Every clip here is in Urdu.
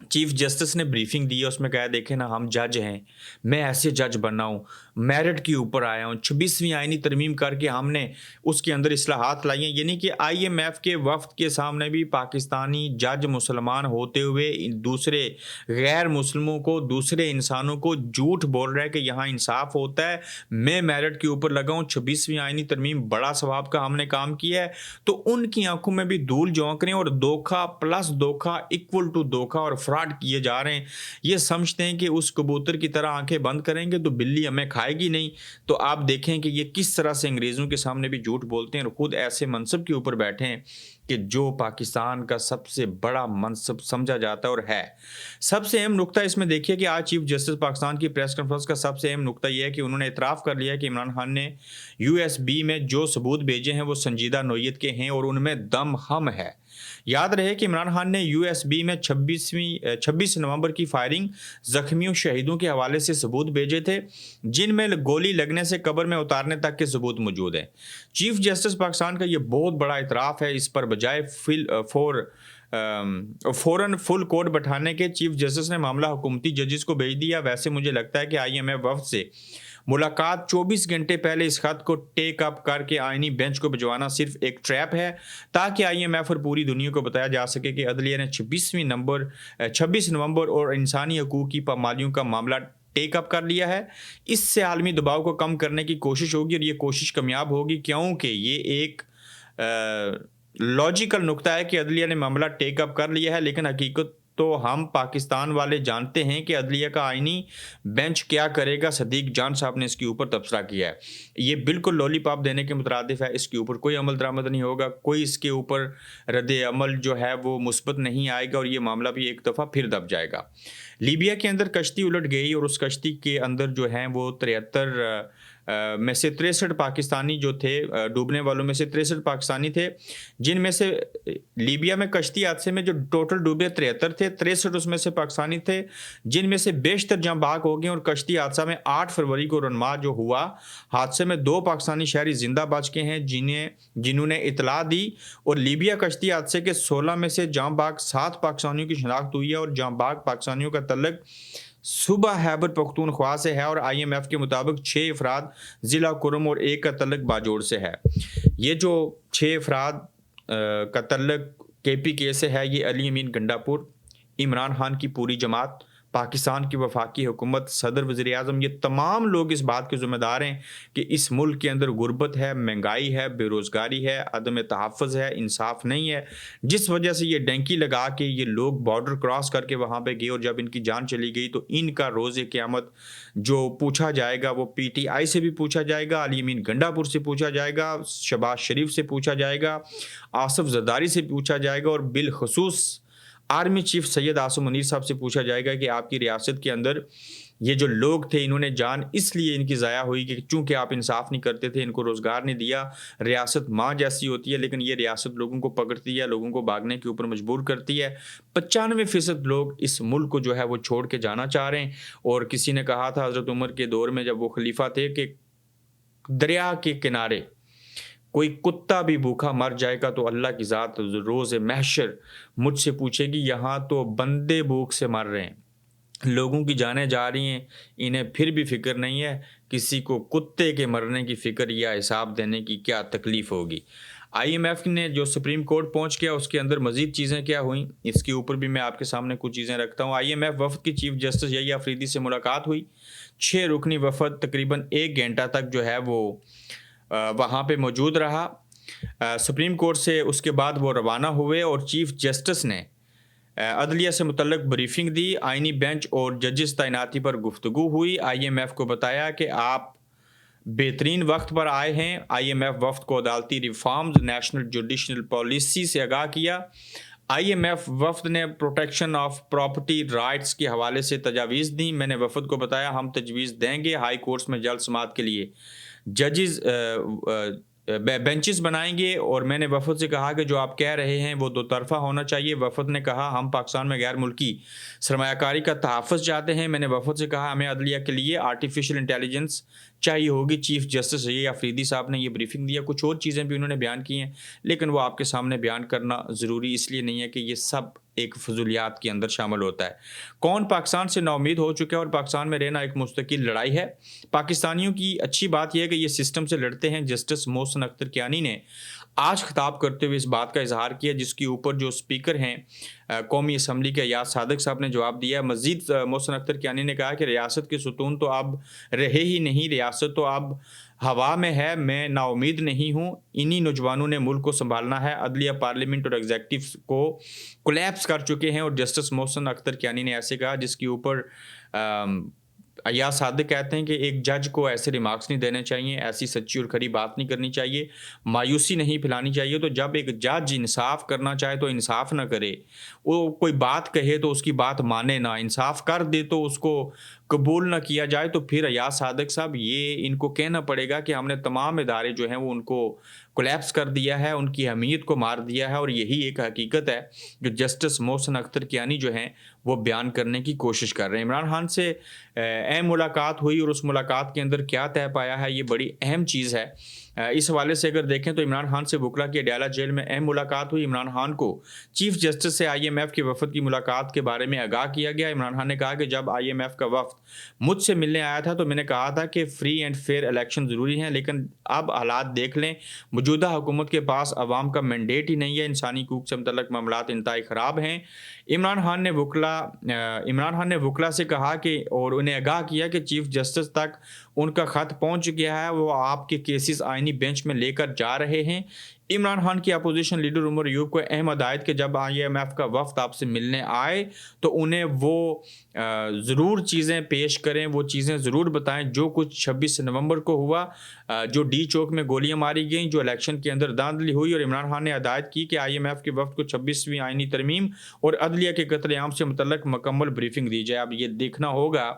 چیف جسٹس نے بریفنگ دی ہے، اس میں کہا دیکھیں نا ہم جج ہیں، میں ایسے جج بننا ہوں، میرٹ کے اوپر آیا ہوں، 26ویں آئینی ترمیم کر کے ہم نے اس کے اندر اصلاحات لائی ہیں. یعنی کہ آئی ایم ایف کے وفد کے سامنے بھی پاکستانی جج مسلمان ہوتے ہوئے دوسرے غیر مسلموں کو، دوسرے انسانوں کو جھوٹ بول رہا ہے کہ یہاں انصاف ہوتا ہے، میں میرٹ کے اوپر لگا ہوں، 26ویں آئینی ترمیم بڑا ثواب کا ہم نے کام کیا ہے. تو ان کی آنکھوں میں بھی دھول جھونک رہے ہیں اور دھوکہ پلس دھوکہ ایکول ٹو دھوکہ اور فراڈ کیے جا رہے ہیں. یہ سمجھتے ہیں کہ اس کبوتر کی طرح آنکھیں بند کریں گے تو بلی ہمیں کھائے گی نہیں. تو آپ دیکھیں کہ یہ کس طرح سے انگریزوں کے سامنے بھی جھوٹ بولتے ہیں اور خود ایسے منصب کے اوپر بیٹھے ہیں کہ جو پاکستان کا سب سے بڑا منصب سمجھا جاتا ہے اور ہے. سب سے اہم نقطہ اس میں دیکھیے کہ آج چیف جسٹس پاکستان کی پریس کانفرنس کا سب سے اہم نقطہ یہ ہے کہ انہوں نے اعتراف کر لیا کہ عمران خان نے USB میں جو ثبوت بھیجے ہیں وہ سنجیدہ نوعیت کے ہیں اور ان میں دم ہم ہے. یاد رہے کہ عمران خان نے USB میں 26 نومبر کی فائرنگ زخمیوں شہیدوں کے حوالے سے ثبوت بھیجے تھے جن میں گولی لگنے سے قبر میں اتارنے تک کے ثبوت موجود ہیں. چیف جسٹس پاکستان کا یہ بہت بڑا اعتراف ہے. اس پر بجائے فوراً فل کورٹ بٹھانے کے چیف جسٹس نے معاملہ حکومتی ججز کو بھیج دیا. ویسے مجھے لگتا ہے کہ IMF وفد سے ملاقات 24 گھنٹے پہلے اس خط کو ٹیک اپ کر کے آئینی بینچ کو بھجوانا صرف ایک ٹریپ ہے تاکہ IMF اور پوری دنیا کو بتایا جا سکے کہ عدلیہ نے 26 نومبر اور انسانی حقوق کی پامالیوں کا معاملہ ٹیک اپ کر لیا ہے. اس سے عالمی دباؤ کو کم کرنے کی کوشش ہوگی اور یہ کوشش کامیاب ہوگی کیونکہ یہ ایک لاجیکل نقطہ ہے کہ عدلیہ نے معاملہ ٹیک اپ کر لیا ہے. لیکن حقیقت تو ہم پاکستان والے جانتے ہیں کہ عدلیہ کا آئینی بینچ کیا کرے گا. صدیق جان صاحب نے اس کے اوپر تبصرہ کیا ہے. یہ بالکل لولی پاپ دینے کے مترادف ہے. اس کے اوپر کوئی عمل درآمد نہیں ہوگا، کوئی اس کے اوپر رد عمل جو ہے وہ مثبت نہیں آئے گا اور یہ معاملہ بھی ایک دفعہ پھر دب جائے گا. لیبیا کے اندر کشتی الٹ گئی اور اس کشتی کے اندر جو ہیں وہ 73 میں سے 63 پاکستانی جو تھے، ڈوبنے والوں میں سے 63 پاکستانی تھے، جن میں سے لیبیا میں کشتی حادثے میں جو ٹوٹل ڈوبے 73 تھے، 63 اس میں سے پاکستانی تھے جن میں سے بیشتر جاں بحق ہو گئے. اور کشتی حادثہ میں 8 فروری کو رنما جو ہوا، حادثے میں 2 پاکستانی شہری زندہ بچ کے ہیں جنہوں نے اطلاع دی. اور لیبیا کشتی حادثے کے 16 میں سے جاں بحق 7 پاکستانیوں کی شناخت ہوئی ہے اور جاں بحق پاکستانیوں کا تعلق صوبہ خیبر پختونخوا سے ہے اور IMF کے مطابق 6 افراد ضلع کرم اور 1 کا تعلق باجوڑ سے ہے. یہ جو 6 افراد کا تعلق KPK سے ہے، یہ علی امین گنڈا پور، عمران خان کی پوری جماعت، پاکستان کی وفاقی حکومت، صدر، وزیر اعظم، یہ تمام لوگ اس بات کے ذمہ دار ہیں کہ اس ملک کے اندر غربت ہے، مہنگائی ہے، بے روزگاری ہے، عدم تحفظ ہے، انصاف نہیں ہے، جس وجہ سے یہ ڈنکی لگا کے یہ لوگ بارڈر کراس کر کے وہاں پہ گئے اور جب ان کی جان چلی گئی تو ان کا روز قیامت جو پوچھا جائے گا وہ PTI سے بھی پوچھا جائے گا، علی امین گنڈا پور سے پوچھا جائے گا، شہباز شریف سے پوچھا جائے گا، آصف زرداری سے پوچھا جائے گا اور بالخصوص آرمی چیف سید عاصم منیر صاحب سے پوچھا جائے گا کہ آپ کی ریاست کے اندر یہ جو لوگ تھے انہوں نے جان اس لیے ان کی ضائع ہوئی کہ چونکہ آپ انصاف نہیں کرتے تھے، ان کو روزگار نہیں دیا. ریاست ماں جیسی ہوتی ہے لیکن یہ ریاست لوگوں کو پکڑتی ہے، لوگوں کو بھاگنے کے اوپر مجبور کرتی ہے. 95% لوگ اس ملک کو جو ہے وہ چھوڑ کے جانا چاہ رہے ہیں. اور کسی نے کہا تھا حضرت عمر کے دور میں جب وہ خلیفہ تھے کہ دریا کے کنارے کوئی کتا بھی بھوکا مر جائے گا تو اللہ کی ذات روز محشر مجھ سے پوچھے گی یہاں تو بندے بھوک سے مر رہے ہیں، لوگوں کی جانیں جا رہی ہیں، انہیں پھر بھی فکر نہیں ہے، کسی کو کتے کے مرنے کی فکر یا حساب دینے کی کیا تکلیف ہوگی. IMF نے جو سپریم کورٹ پہنچ گیا اس کے اندر مزید چیزیں کیا ہوئیں اس کے اوپر بھی میں آپ کے سامنے کچھ چیزیں رکھتا ہوں. IMF وفد کی چیف جسٹس یحییٰ افریدی سے ملاقات ہوئی. 6 رکنی وفد تقریباً 1 گھنٹہ تک جو ہے وہ وہاں پہ موجود رہا. سپریم کورٹ سے اس کے بعد وہ روانہ ہوئے اور چیف جسٹس نے عدلیہ سے متعلق بریفنگ دی. آئینی بینچ اور ججز تعیناتی پر گفتگو ہوئی. IMF کو بتایا کہ آپ بہترین وقت پر آئے ہیں. IMF وفد کو عدالتی ریفارمز، نیشنل جوڈیشل پالیسی سے آگاہ کیا. IMF وفد نے پروٹیکشن آف پراپرٹی رائٹس کے حوالے سے تجاویز دیں. میں نے وفد کو بتایا ہم تجویز دیں گے، ہائی کورٹس میں جلد سماعت کے لیے ججز بینچز بنائیں گے. اور میں نے وفد سے کہا کہ جو آپ کہہ رہے ہیں وہ 2 طرفہ ہونا چاہیے. وفد نے کہا ہم پاکستان میں غیر ملکی سرمایہ کاری کا تحفظ چاہتے ہیں. میں نے وفد سے کہا ہمیں عدلیہ کے لیے آرٹیفیشل انٹیلیجنس چاہیے ہوگی. چیف جسٹس یحییٰ افریدی صاحب نے یہ بریفنگ دیا. کچھ اور چیزیں بھی انہوں نے بیان کی ہیں لیکن وہ آپ کے سامنے بیان کرنا ضروری اس لیے نہیں ہے کہ یہ سب ایک فضولیات کے اندر شامل ہوتا ہے. کون پاکستان سے ناامید ہو چکا ہے اور پاکستان میں رہنا ایک مستقل لڑائی ہے. پاکستانیوں کی اچھی بات یہ ہے کہ یہ سسٹم سے لڑتے ہیں. جسٹس محسن اختر کیانی نے آج خطاب کرتے ہوئے اس بات کا اظہار کیا جس کے اوپر جو اسپیکر ہیں قومی اسمبلی کے ایاز صادق صاحب نے جواب دیا. مزید محسن اختر کیانی نے کہا کہ ریاست کے ستون تو اب رہے ہی نہیں, ریاست تو اب ہوا میں ہے. میں نا امید نہیں ہوں, انہی نوجوانوں نے ملک کو سنبھالنا ہے. عدلیہ, پارلیمنٹ اور ایگزیکٹو کو کولیپس کر چکے ہیں. اور جسٹس محسن اختر کیانی نے ایسے کہا جس کے اوپر ایاز صادق کہتے ہیں کہ ایک جج کو ایسے ریمارکس نہیں دینے چاہیے, ایسی سچی اور کھری بات نہیں کرنی چاہیے, مایوسی نہیں پھیلانی چاہیے. تو جب ایک جج انصاف کرنا چاہے تو انصاف نہ کرے, وہ کوئی بات کہے تو اس کی بات مانے نہ, انصاف کر دے تو اس کو قبول نہ کیا جائے. تو پھر ایاز صادق صاحب یہ ان کو کہنا پڑے گا کہ ہم نے تمام ادارے جو ہیں وہ ان کو کولیپس کر دیا ہے, ان کی اہمیت کو مار دیا ہے. اور یہی ایک حقیقت ہے جو جسٹس محسن اختر کیانی جو ہیں وہ بیان کرنے کی کوشش کر رہے ہیں. عمران خان سے اہم ملاقات ہوئی اور اس ملاقات کے اندر کیا طے پایا ہے, یہ بڑی اہم چیز ہے. اس حوالے سے اگر دیکھیں تو عمران خان سے وکلا کی اڈیالہ جیل میں اہم ملاقات ہوئی. عمران خان کو چیف جسٹس سے IMF کے وفد کی ملاقات کے بارے میں آگاہ کیا گیا. عمران خان نے کہا کہ جب IMF کا وفد مجھ سے ملنے آیا تھا تو میں نے کہا تھا کہ فری اینڈ فیئر الیکشن ضروری ہیں, لیکن اب حالات دیکھ لیں, موجودہ حکومت کے پاس عوام کا مینڈیٹ ہی نہیں ہے, انسانی حقوق سے متعلق معاملات انتہائی خراب ہیں. عمران خان نے وکلا سے کہا کہ اور انہیں آگاہ کیا کہ چیف جسٹس تک ان کا خط پہنچ گیا ہے, وہ آپ کے کیسز آئینی بینچ میں لے کر جا رہے ہیں. عمران خان کی اپوزیشن لیڈر عمر ایوب کو اہم ہدایت کہ جب IMF کا وفد آپ سے ملنے آئے تو انہیں وہ ضرور چیزیں پیش کریں, وہ چیزیں ضرور بتائیں جو کچھ 26 نومبر کو ہوا, جو ڈی چوک میں گولیاں ماری گئیں, جو الیکشن کے اندر دھاندلی ہوئی. اور عمران خان نے ہدایت کی کہ IMF کے وفد کو 26ویں آئینی ترمیم اور عدلیہ کے قتل عام سے متعلق مکمل بریفنگ دی جائے. اب یہ دیکھنا ہوگا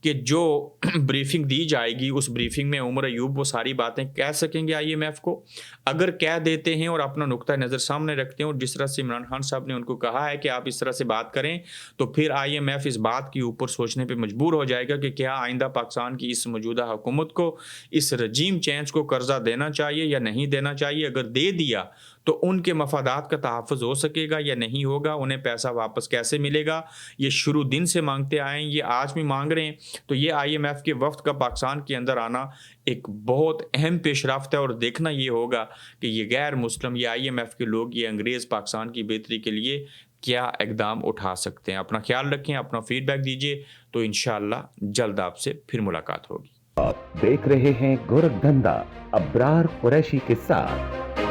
کہ جو بریفنگ دی جائے گی اس بریفنگ میں عمر ایوب وہ ساری باتیں کہہ سکیں گے IMF کو. اگر کہہ دیتے ہیں اور اپنا نقطہ نظر سامنے رکھتے ہیں اور جس طرح سے عمران خان صاحب نے ان کو کہا ہے کہ آپ اس طرح سے بات کریں, تو پھر IMF اس بات کے اوپر سوچنے پہ مجبور ہو جائے گا کہ کیا آئندہ پاکستان کی اس موجودہ حکومت کو اس رجیم چینج کو قرضہ دینا چاہیے یا نہیں دینا چاہیے. اگر دے دیا تو ان کے مفادات کا تحفظ ہو سکے گا یا نہیں ہوگا, انہیں پیسہ واپس کیسے ملے گا. یہ شروع دن سے مانگتے آئے ہیں, یہ آج بھی مانگ رہے ہیں. تو یہ IMF کے وفد کا پاکستان کے اندر آنا ایک بہت اہم پیش رفت ہے, اور دیکھنا یہ ہوگا کہ یہ غیر مسلم, یہ IMF کے لوگ, یہ انگریز پاکستان کی بہتری کے لیے کیا اقدام اٹھا سکتے ہیں. اپنا خیال رکھیں, اپنا فیڈ بیک دیجیے, تو انشاءاللہ جلد آپ سے پھر ملاقات ہوگی. آپ دیکھ رہے ہیں گورکھ دھندا ابرار قریشی کے ساتھ.